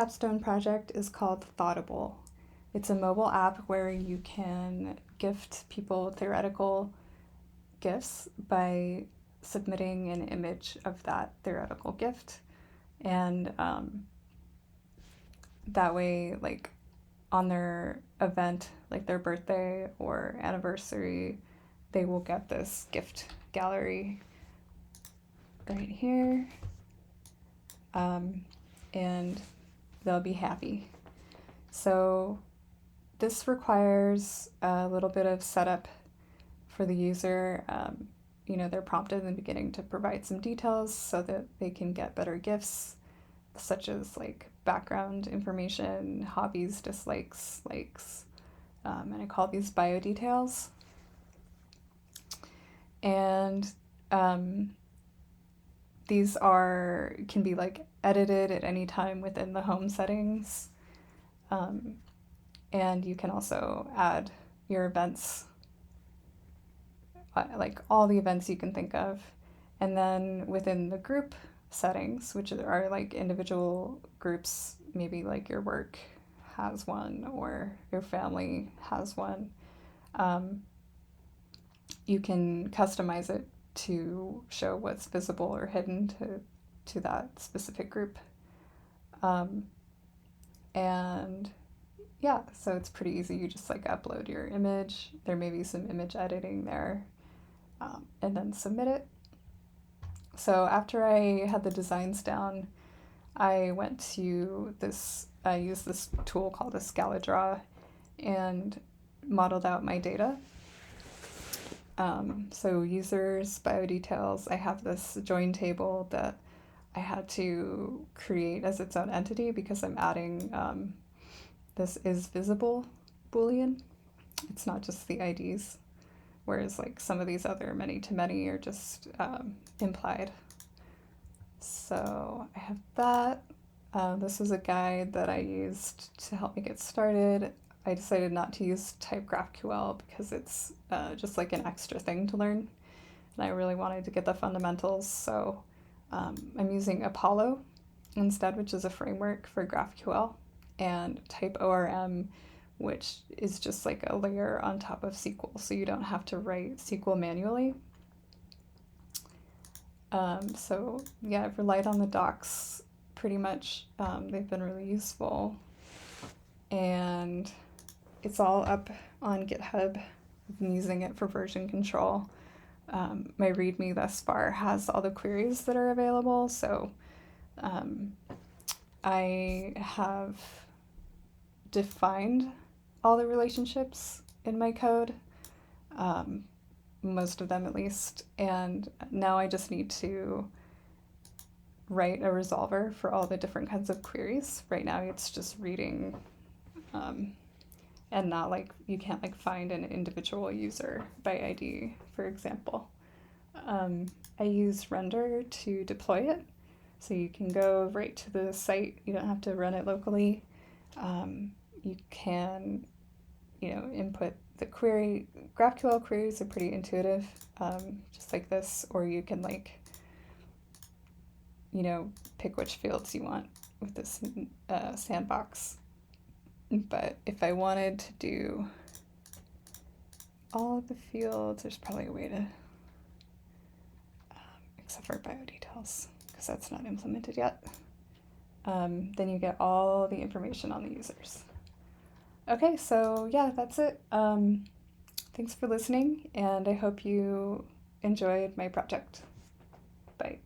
capstone project is called Thoughtable. It's a mobile app where you can gift people theoretical gifts by submitting an image of that theoretical gift. And that way, like on their event, like their birthday or anniversary, they will get this gift gallery right here. And they'll be happy. So this requires a little bit of setup for the user. They're prompted in the beginning to provide some details so that they can get better gifts, such as like background information, hobbies, dislikes, likes, and I call these bio details. And these can be like edited at any time within the home settings. And you can also add your events, like all the events you can think of. And then within the group settings, which are like individual groups, maybe like your work has one or your family has one, you can customize it to show what's visible or hidden to that specific group. And yeah, so it's pretty easy. You just like upload your image. There may be some image editing there, and then submit it. So after I had the designs down, I went to I used this tool called a ScalaDraw and modeled out my data. So users, bio details, I have this join table that I had to create as its own entity because I'm adding this is visible Boolean. It's not just the IDs, whereas like some of these other many-to-many are just implied. So I have that. This was a guide that I used to help me get started. I decided not to use type GraphQL because it's just like an extra thing to learn. And I really wanted to get the fundamentals. So I'm using Apollo instead, which is a framework for GraphQL, and type ORM, which is just like a layer on top of SQL. So you don't have to write SQL manually. So yeah, I've relied on the docs pretty much. They've been really useful. And it's all up on GitHub. I've been using it for version control. My README thus far has all the queries that are available. So I have defined all the relationships in my code, most of them at least. And now I just need to write a resolver for all the different kinds of queries. Right now it's just reading, and not like you can't like find an individual user by ID, for example. I use render to deploy it, so you can go right to the site. You don't have to run it locally. You can, input the query. GraphQL queries are pretty intuitive, just like this, or you can pick which fields you want with this sandbox. But if I wanted to do all of the fields, there's probably a way to, except for bio details, because that's not implemented yet. Then you get all the information on the users. Okay, so yeah, that's it. Thanks for listening, and I hope you enjoyed my project. Bye.